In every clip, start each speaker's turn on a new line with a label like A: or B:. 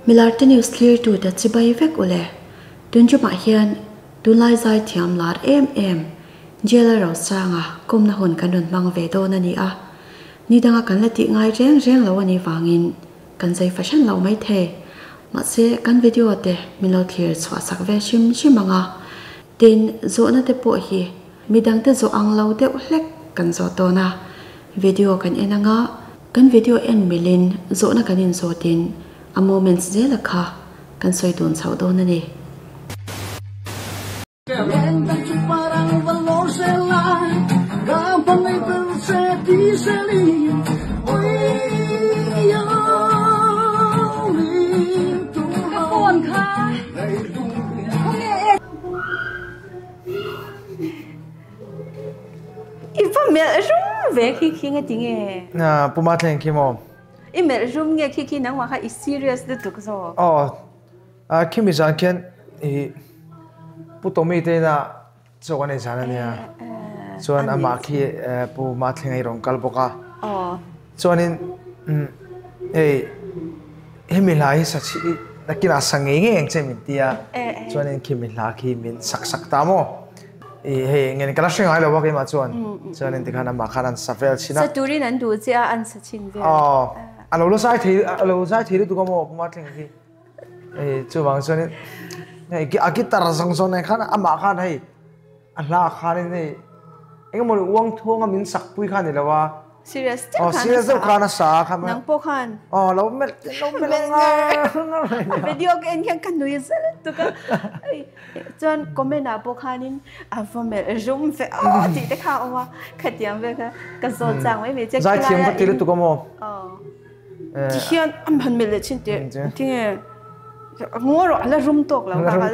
A: Milarti news clear to the chibai vek ule. Tunju ma hian tunlai zai thiam lar em jela ro sanga komna hon kanun mang ve do na ni a. Ni danga kan lati ngai reng lo ani wangin kan zai fashion lo mai the. Ma se kan video te milo clear chwa sak ve shim anga. Tin zo na te po hi midang te zo ang lo te hlek kan zo to na. Video kan enanga kan video en milin zo na kanin zo tin. A moment zela kha kan soi don chau do na ni
B: Ifa mẹ rung về khi nghe tiếng nghe.
C: À, bùm lên khi mà.
B: Mẹ rung nghe khi nắng hoa hay serious được tục rồi.
C: Khi mình sang khen, bút tôm mì thế na, cho anh ấy sang nè. Cho anh mà khi bùm lên ngay rong cal boka. Cho anh mình lại sao chị, là cái nào sang nghe anh xem mình tia. Cho anh khi mình lại khi mình sắc tamo. Nghe cái lát sinh ai đâu cái mà cho anh thì khả năng mà khả năng sắp về xin á.
B: Sao tụi đi năn đủ chứ anh sẽ xin về.
C: Lâu sai thì tụi con mua bát lên khi, chú vàng cho nên, cái tar sang son này khá là mà khá này, là khá này, anh có muốn uống thuốc mình sắc bụi khá này là wa.
B: Serious.
C: Serious khá là sa khá mà.
B: Nang po khan.
C: Lâu mệt nga.
B: Video cái anh kan nuôi rất tụi con, John comment à po khanin, phong mẹ zoom về, thì thế khá ông khát tiếng về cái số trang mấy check.
C: Giải thiểm cái tụi con mua.
B: Hiền anh hẳn mình là chuyện thế, nghe ngô rồi là room talk là
C: mà.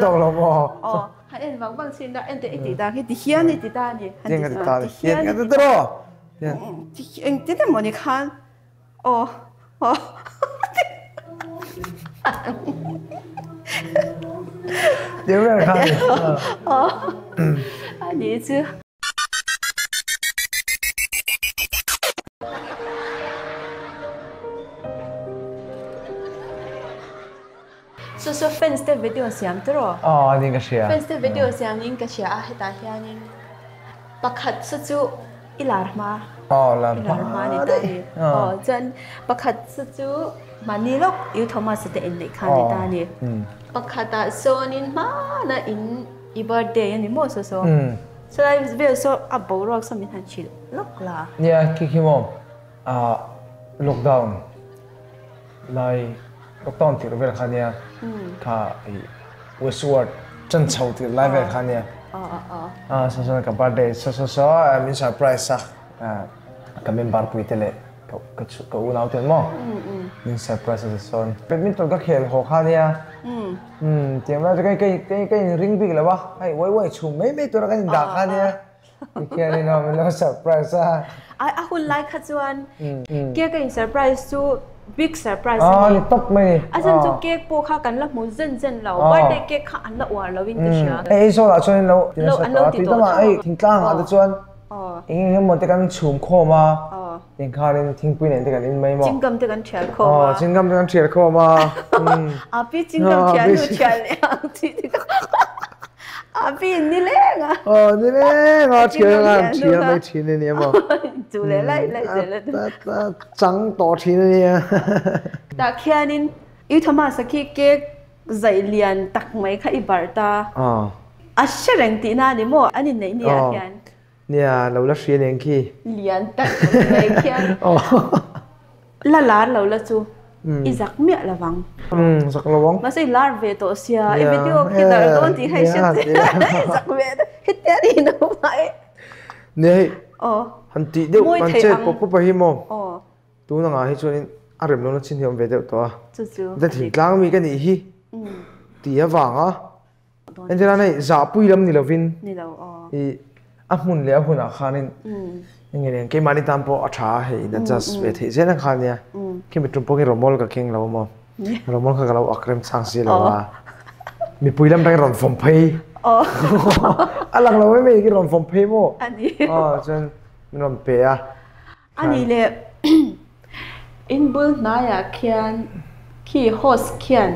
B: Hay em vắng xin đã em thấy ta cái hiền thì ta nhỉ,
C: hiền cái đó.
B: Anh thế nào mà khan,
C: Điều này khan.
B: Anh đi chứ. So fans te video siam tro.
C: Ni ka siya.
B: Fans te video siam ning ka siya heta hianin. Pakhat sa chu ilar ma.
C: Lam.
B: Ilar ma ni ta ni. Jan pakhat sa chu manilok yu Thomas te in nei khan ni ta ni. Pakhata so nin ma na in I birthday ni mo so. So I video so abo rock so min han chi lok la.
C: Yeah, kiki mom. Lockdown. Lai lockdown thì nó về khá nha, cả Westward chân sâu thì lại về khá nha, so cái birthday, so mình surprise cái mình bảo bùi tele, cái u nào tiền mo, mình surprise so, badminton các khel hồ khá nha, tiếng là cái ring big là ba, hay quay chụp mấy tụi nó cái đá khá nha, cái này nó mình surprise
B: Aku like khát chuan, cái surprise chu. Big surprise.
C: Ni top mai.
B: Asan chu cake po kha kan la mu zen lo. Birthday cake kha an la war lo win ka
C: sia. So la chuan lo. Lo ti to ma thing tlang a chuan. Ing mo te kan chum kho ma. Ing kha rin thing pui ne te kan in mai mo.
B: Chingam te kan thial kho ma.
C: Chingam te kan thial kho ma.
B: Api chingam thial nu thial yang ti. Api ni le nga.
C: Ni le nga thial nga thial mai thin ni mo.
B: Chú lấy lại
C: trắng to chín này
B: ta kia nín yêu thầm mà khi cái dạy liền tắc mấy cái bảo ta sẽ rèn tí na đi mua anh này nè kian
C: nè lâu lắm xuyên đến khi
B: liền tắc mấy kian là lâu là chú ý giặc mẹ là vắng
C: giặc là vắng
B: mà sẽ là về tổ xia video khi đó con thì hay xem giặc mẹ hết té đi đâu vậy
C: nè hắn tí đều hắn chơi bố bố hiểm mồm tú nó ngài cho nên rem nó chín hiểm về đều to để thỉnh lang mi cái này hi tí vàng á anh thấy này giả bùi lắm ni lâu vin thì mun lẽ hun à khan nên anh nghe cái mani tam po acha hay nó just về thế nên khan nha khi mình trúng po cái romol cái keng lâu mồm romol cái lâu akrem sang xí lâu à mi bùi lắm đang rồng phong pay alang lâu mấy cái rồng phong pay mo chân mình làm bể
B: anh ấy lệ in bữa nay à khi host khian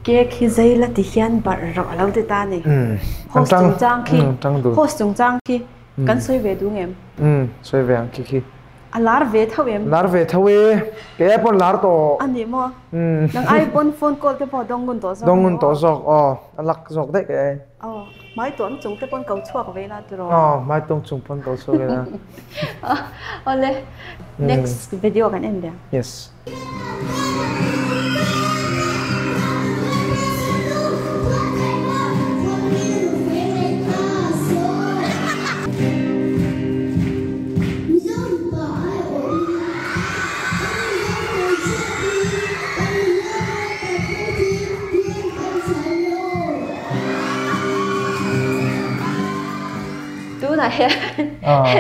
B: ke khi zai la ti khian bar ro lo te ta ni host chung chang khi host chung chang khi kan soi ve du ngem
C: soi ve ang khi
B: lar ve thawem
C: lar ve thawe ke pon lar to
B: ani mo nang iPhone phone call te po dongun to
C: sok alak sok de ke
B: mai tuam chung te pon kau chuak ve na tro
C: mai tong chung pon to so ge na
B: ole next video kan end
C: yes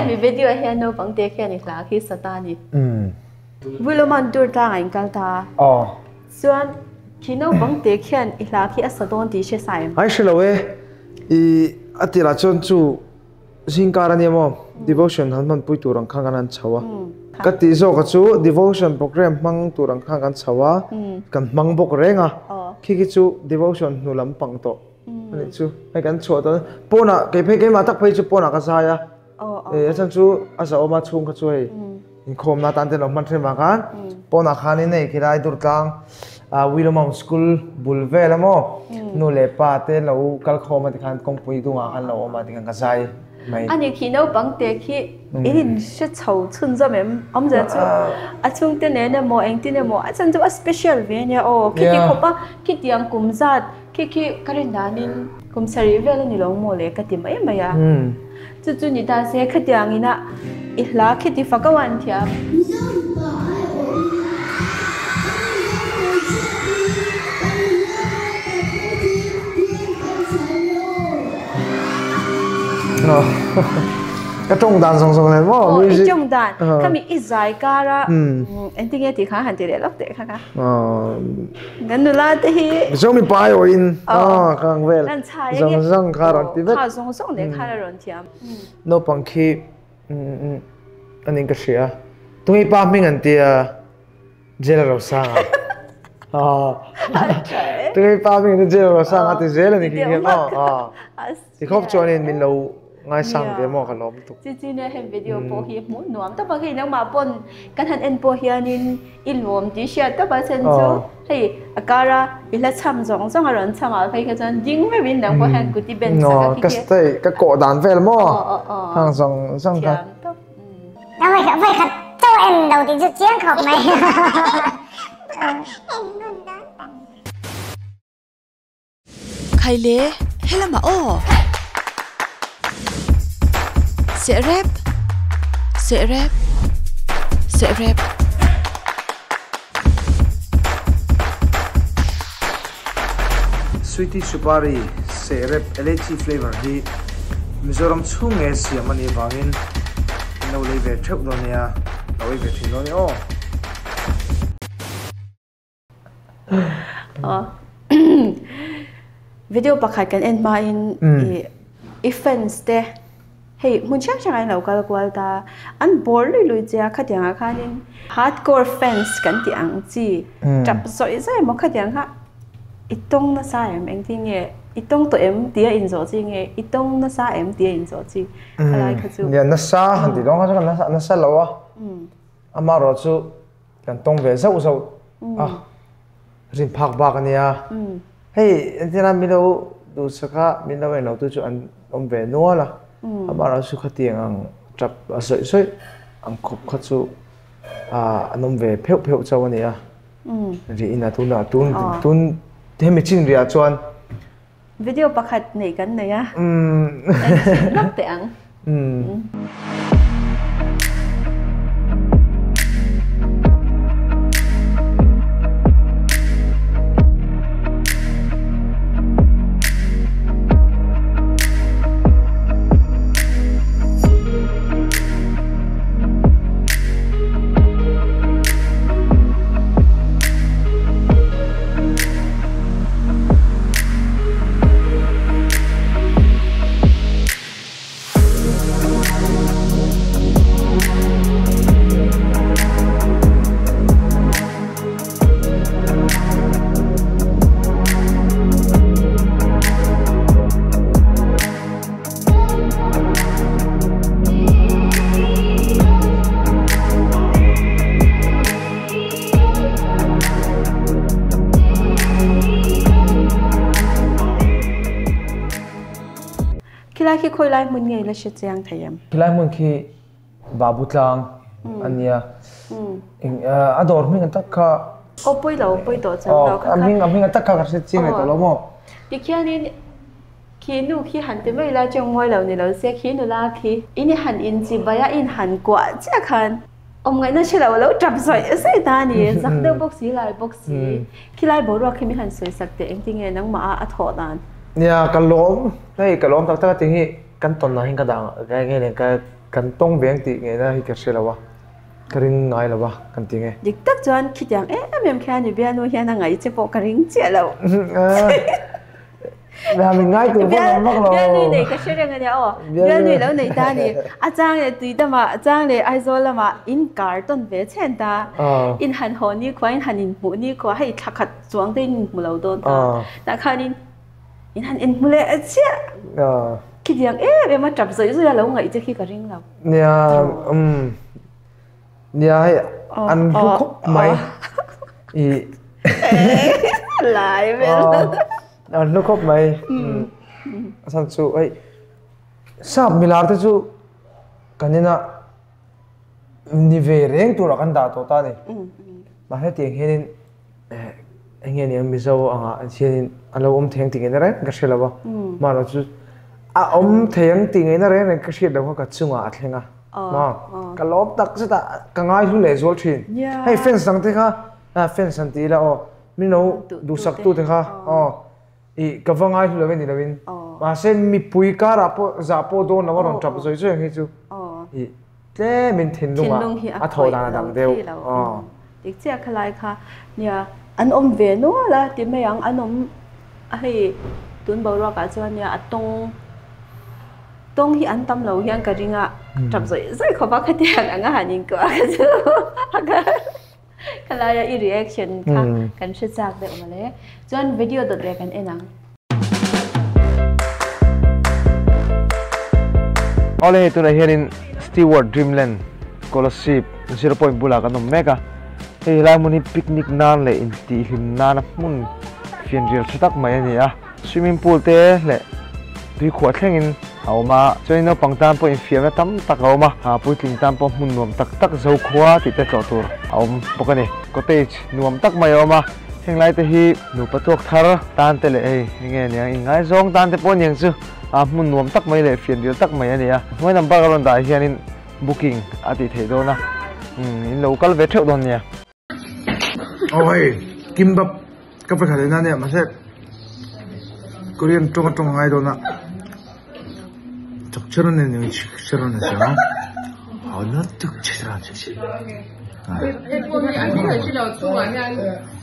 B: mi video he no bang te khe ni la khi satani wiloman dur ta ngai kal ta chuan kino bang te khian I la khi asadon ti she sai
C: ai shlowe I atila chon chu singkarani mo devotion hanman pui turang khanganan chawa kati zo ka chu devotion program mang turang khangan chawa kan mang bok renga khi chu devotion nulam pang to ani chu ai kan chu to pona ke phe ke ma tak phei chu pona ka sa ya chan chu asa oma chung ka chu ei in khom na tan te lo man the ma kan pona khani nei khirai dur tlang wilomam school bulve lamo nu le pa te lo kal khoma ti khan kong pui du nga kan lo ma ti kan ka sai mai
B: ani khino bang te khi in she chau chun za mem om za chu a chung te ne na mo eng ti ne mo a chan chu a special ve nya ki khopa ki tiang kum zat ki karin danin kum sari ve ni lo mo le ka ti mai mai ya chu ni ta se kha tiang ina ihla khi ti fakawan thia
C: cái trong đàn song song này mà
B: music trong đàn kami izai kara anh tiếng thì khá hẳn thì để lóc để khá khá gần nữa là thì
C: giống như bài ở in càng về song song khá rồi thì
B: khá song song để khá rồi thiam
C: nó bằng khi anh em cái gì à tôi ba mình anh tia dễ là sang tôi ba mình dễ là sang thì dễ là những cái thì không cho nên mình lâu ngay sang cái mỏ cái lom tục.
B: Chị này hem video po hi muốn nuông, tất cả khi nang mà pon kan han en po hi nin in nuông tí share tất cả sen chu, hey akara ila cham zong zong aron cham à phải cái chân ding với bên nang po han kuti ben sa
C: cái cổ đàn về mỏ, hàng zong zong cả.
D: Đâu phải khát cho em đầu tiên chiến học này.
A: Khai lệ, hay là mà sẽ rep
C: Sweetie Supari sẽ rep LHC flavor đi Mizoram chung nghe xìa mà nè vangin nấu lấy về trộn đó nè nấu lấy về thịt đó nè
B: video pakhat kan en ma in offense te hey mun chang chang ai local kwalta an bor lui cha khatyanga khanin hardcore fans kan ti ang chi tap soi zai mo khatyang ha itong na sa em ting nge itong to em tia in zo chi nge itong na sa em tia in zo chi kalai khachu
C: ya na sa han ti dong ha na sa lo wa ama ro chu kan tong ve zau zau rin phak ba ka nia hey entina milo du saka milo en lo tu chu an om ve no la amara su khatiang ang trap soi soi ang khop khachu anom ve pheu pheu chawani ri ina tuna tun hemi chin ria chuan
B: video pakhat nei kan nei a lak te ang lai khi khôi lai mun nghe là sẽ giang thầy em
C: lai mun khi bà bút lang anh nhá ador mình anh tất cả
B: bôi tổ chẳng đâu
C: mình anh tất cả các sự chuyện này tổ lắm không
B: đi kia đi khi nu khi hẳn tới mấy là trong môi lầu này lầu xe khi nu là khi in hẳn in gì vậy in hẳn quả chắc hẳn ông ngay nó chỉ là lẩu chập sợi sẽ ta nè giặc đâu bốc xí lại bốc xí khi lại bỏ ra khi mình hẳn sợi sạch thì em tiếng nghe nắng mà thọ đàn
C: nha cái lốm cái lốm tất cả tiếng hi căn tuần này cái đằng cái nghe này cái căn tông biển thì nghe là cái gì là wa cái ring ngay là wa căn tiếng nghe
B: dịch tất cho anh khi chẳng em khi anh bây giờ nó ngay chỉ bộ cái ring chết lẩu
C: và mình ngay từ
B: bây giờ nuôi này cái chuyện này nhá bây giờ nuôi lẩu này ta nè trang này tùy tâm mà trang này ai rồi là mà in carton về trên ta in hàn hồ ní qua in hàn in mũ ní qua hay khắc khắc chuang đến mũ lẩu đôn ta ta khai in hàn in mũ lệ chứ khi chẳng em mà chập giấy rồi lẩu ngay trước khi cái ring lẩu
C: nhà ăn khúc mày
B: lại về
C: nó khóc mày sao chú ấy sao mình làm thế chú cái này là đi về riêng tôi là căn đào tổ ta này mà hết tiền hiện anh nghe anh bây giờ anh hiện anh lâu thêm tiền này đấy cái gì là bao mà nó chú thêm tiền này đấy cái gì đâu có cái chung à thế à mà cái lốp tắc sẽ ta cái ngay chú lệ rồi chuyện hay fence sang thế ha fence sang tí là mình nấu đủ sắc tu thế ha cái vòng ai chú là bên gì là bên mà xem mi pui cá rapo đó nó còn chập rồi chứ anh chú thế mình thìn luôn à thầu đàn đằng đều
B: thì chắc cái này ha nhà anh về nữa là thì mấy anh hay tuần bảo ra cả cho nhà tông hi anh tâm lâu hiang cái gì ngạ chập rồi rất khó bắt cái tiền anh hàng nhìn cửa cái chứ cái này reaction ha kan sẽ chắc được mà lấy cho anh video được rồi kan enang
C: Oleh tu lahir in Stewart Dreamland Scholarship 0 bula kan mega hei lai muni picnic nan le in ti him nan mun fian rial chatak mai ani a swimming pool te le tui khwa thlengin awma choino pangtan po in fiam tam tak awma ha puitling tam po mun nuam tak tak zo khwa ti te tlo tur awm pokani cottage nuam tak mai awma henglai te hi nu patok thar tan te le ei nge niang ingai zong tan te po niang chu mun nuam tak mai le fian rial tak mai ani a moi number galon da hianin booking ati thei do na in local ve theu don nia oi kimbap ka fa khale na ne ma se Korean tong hai do na 적절한 내용이 적절하네요. 어느 특별한 뜻이?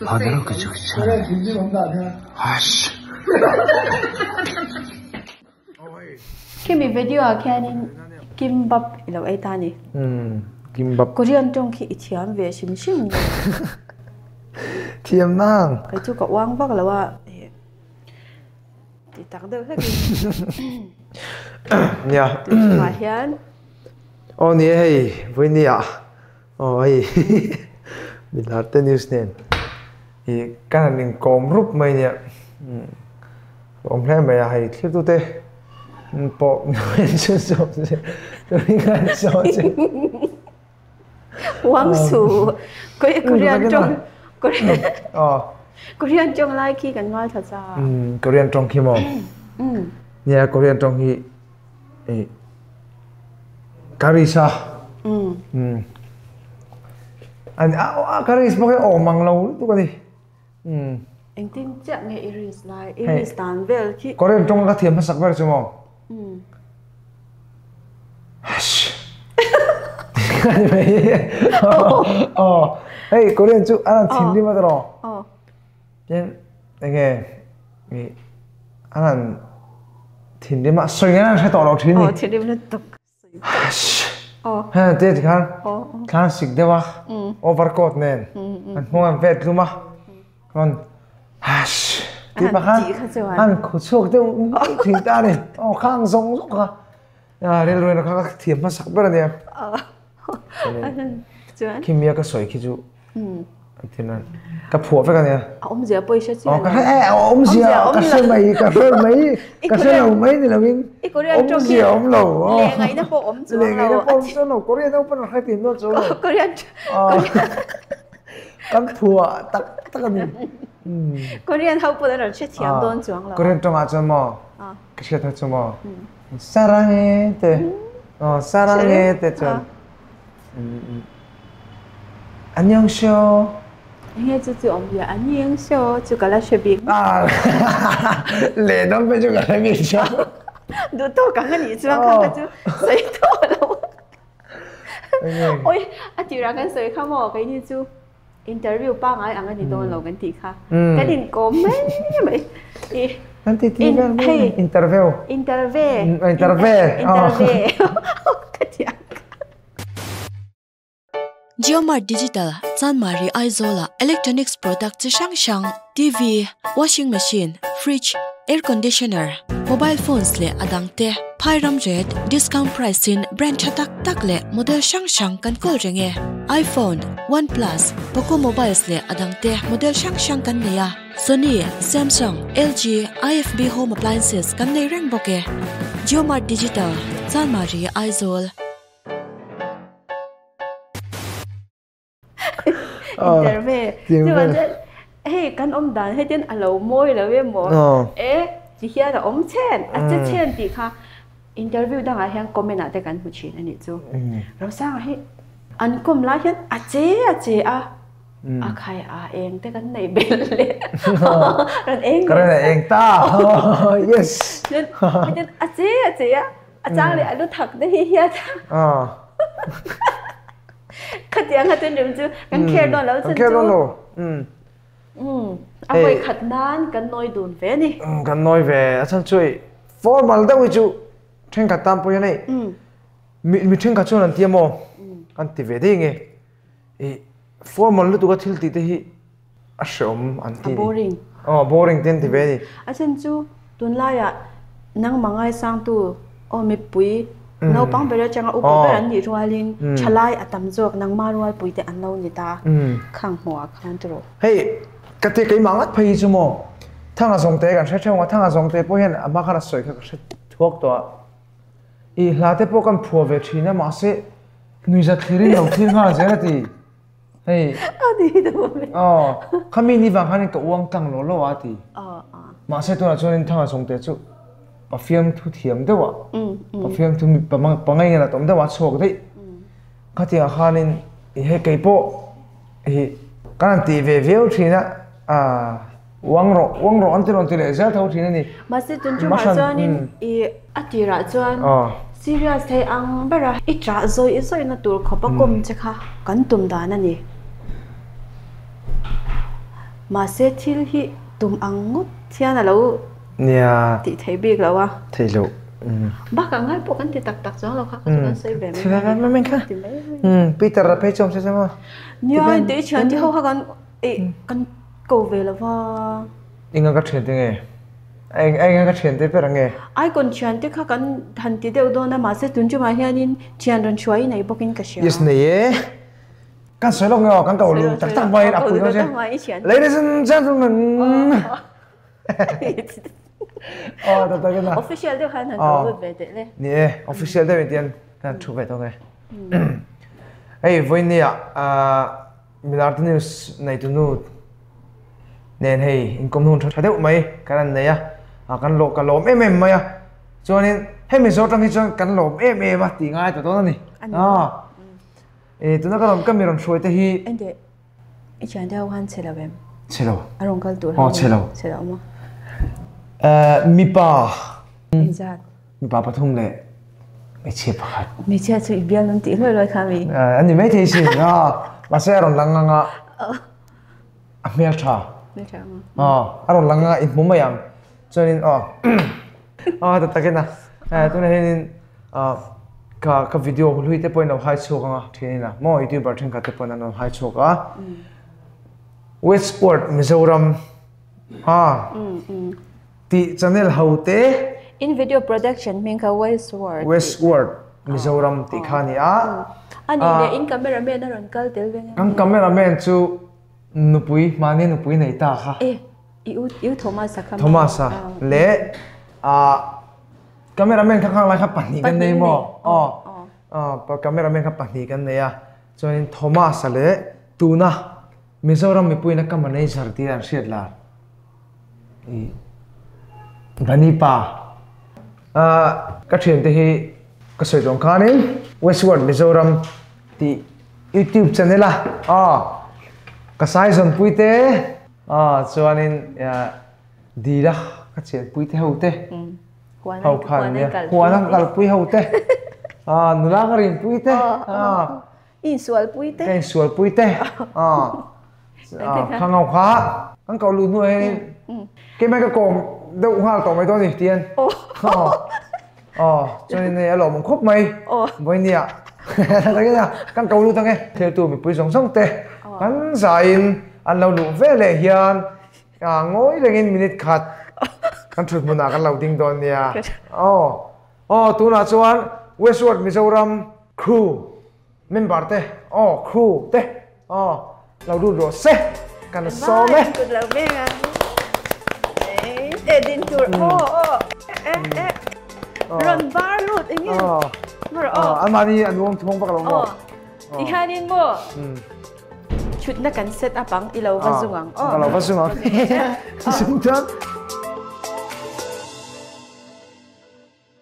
C: 어느 그 적절? 아씨.
B: khi mình video kia nên kimbap là ai ta nè
C: kimbap
B: Korean trong khi thiam về sim sim
C: thiam nang
B: cái chú có uang bác là wa thì tặng được hết
C: nha
B: mà hiền
C: nè hey với nè hey mình là tên news nè thì cái này mình com rút mày nè com thêm mày hay tiếp tục thế bộ mình chưa xong gì tôi nghe xong gì
B: uang su Korean trong Korean trong like khi cần nói thật ra
C: Korean trong khi mà nhà Korean trong khi karisa anh karis bao cái mang lâu tu cái gì
B: anh tin chắc nghe Iris lại Iris tan về khi
C: Korean trong cái thiểm sắc vậy chứ mà anh vậy hey Korean chú anh thiểm đi mà đó nên nghe anh thiểm đi mà xoay cái sẽ tỏ đầu thiểm đi
B: thiểm đi nó tục
C: ha thế thì khăn xịt đấy wa overcoat nên anh mua anh vét luôn mà còn thì mà anh khổ chuộc đâu thì ta này khang giống giống cả nên rồi nó khác thiểm mà sắc bữa này khi mía cái sỏi khi chú thì nó cái phùa phải cái này
B: ông già bơi sẽ
C: cái ông già cái xe mấy cái xe lầu mấy thì là mình ông già ông lầu
B: lẹ ngày nó bộ ông già
C: lẹ ngày nó bộ ông già lầu Korean đâu phải là hai tiền đâu rồi
B: Korean
C: cái phùa tắc cái
B: Korean hậu bộ là chết thiam đón giang lầu
C: Korean trong 아주 뭐 cái gì thôi 뭐 사랑해 때 사랑해 때죠 안녕하세요.
B: nghe chú ông già 안녕하세요 chú cả là sẽ biết
C: lệ nó bây giờ cả là biết sao
B: đủ to cả cái gì chứ không cái chú sấy to đâu ôi anh chị ra cái sấy không mà cái như chú interview ba ngày anh ấy tôi làm cái gì khác cái điện có mấy
C: nanti tiga interview
B: cái gì
A: Geomart Digital, San Mari Aizola, Electronics Product Shang TV, Washing Machine, Fridge, Air Conditioner, Mobile Phones le adangte, Pyram Red, Discount Pricing, Brand Chatak Takle, Model Shang kan kol renge, iPhone, OnePlus, Poco Mobiles le adangte, Model Shang kan neya, Sony, Samsung, LG, IFB Home Appliances kan nei reng boke, Geomart Digital, San Mari Aizola.
B: interview chứ mà hey căn ông đàn hay tên alo môi là với mỏ chỉ here là ông chen chết chen thì kha interview đang ở hàng comment ở đây căn phụ chuyện này chứ rồi sao hay anh com lá hiện chế khai em thế căn này bên lệ rồi em
C: cái này em ta yes
B: nên chế trang lại lúc thật đấy here khát tiếng khát tiếng điểm chứ căn care đó lâu chân chú anh phải khát nan căn nói đồn về nè
C: căn nói về chân chui formal đâu chú trên cả tam bôi này mi trên cả chỗ này tiêm mò căn ti về đây nghe formal lúc tụi cái thiếu thì sớm anh ti
B: boring
C: boring tên ti về đi
B: anh chân chú tuần lai à nang mangai sang tu mi pui nấu băng bây giờ chẳng có uống bia gì rồi liền chalai atam jok nang marual pui te an lâu như ta khang hoa khang tro
C: hey cái mang ắt phải chứ mò thằng à giống teกันใช่ไหมthằng à giống te bôi hiện mà khá là soi cái thuốc đó là te bôiกันphù về thì nó mà sẽ nuôi ra thì nó thì ngon dễ là thì hey
B: đi đâu
C: kami ni vang hanin ka uang tang lo ati mà sẽ tôi là cho nên thằng à giống te chứ perfume thu thiam đó ạ, perfume thu bằng ngay là tóm đó ạ số cái đấy, cái tiếng Hàn nên cái bộ cái này thì về view thì nè uang ro anh tự lệ ra thâu thì này
B: mà sẽ tuân thủ mà cho nên ati ra cho serious thấy ang bara ít trả rồi nó tụi khó bắt công chứ ha cắn tụm đàn này mà sẽ thiếu hi tụm ang ngút thiên là lâu
C: nha
B: thì thấy biết rồi à
C: thấy lâu
B: bác cả ngay bộ cái thì tắc gió là khác nó sẽ về
C: mình khác Peter là phải trông xem mà
B: nhớ tí chuyện thì không con cầu về là vào
C: anh có chuyện thế nghe anh có chuyện thế phải nghe
B: ai còn chuyện thì khác con hành tí đều đó mà sẽ tuân chú mà hiện nên chuyện đơn chuối này bốc in cái gì
C: yes này con soi lông ngò con cầu luôn chắc vậy đã phụ thôi chứ ladies and gentlemen cái nào
B: official đều hay cầu về đấy đấy
C: nè official đều tiền cái chụp về thôi nghe hey với nè Milar news này tụi nó nên hey in công hồn thay đổi mấy cái này à cái lỗ em mày à cho nên hey mình số trong khi cho cái lỗ em mà tí ngay tụi nó này tụi nó cái lỗ cái miệng sôi thế hi
B: anh đấy anh chàng đeo han xe đâu em
C: xe đâu
B: anh cái tuổi
C: xe đâu mà mi pa bắt thùng lệ mi chia
B: sự biến nó tí rồi khá mi
C: anh đi mấy thế gì mà sẽ rồi lăng ngang mẹ cha rồi lăng ngang ít muốn mày ăn cho nên tất cả cái nào tôi này nên cái video lui tới point nào hai số cái thì nên là mỗi YouTuber trên cái point nào hai số cái Westward Mizoram thì cho nên là hậu tế
B: in video production mình có
C: Westward Mizoram thì khá nhỉ
B: anh này in cameraman nó rồi cái tiếng Việt
C: cameraman chú nupui mani nupui nei ta kha
B: yêu Thomas ka
C: Thomas le cameraman khang lai kha pani kan nei mo pa cameraman kha pani kan nei a choin Thomas le tuna Mizoram mi pui na kamanei sarti ar siat la bani pa ka thian te hi ka soi dong khanin Westward Mizoram ti YouTube channel ka sai zon puite chuanin dira ka chen puite hote hau khan ya huana kal pui hote nula ka rin puite
B: in sual puite
C: khangau kha ang kau lu nuai ke mai ka kom deu hal to mai to ni tian chuanin ne alo mong khop mai voi nia cái nào căn cầu luôn thằng nghe theo tụi mình bơi sóng tê cắn dài ăn lâu đủ về lệ hiền ngồi lên in minute khát căn chuột muốn ăn lâu tiếng đòn nha tụi nào chuan Westward Mizoram crew member tê crew tê lâu đủ rồi xe căn so mấy
B: edin tour run bar luôn anh em
C: anh mani anh uống thong bạc lòng mo
B: ihanin mo chut na kan set up ang ilaw ka zungang
C: ilaw ka zungang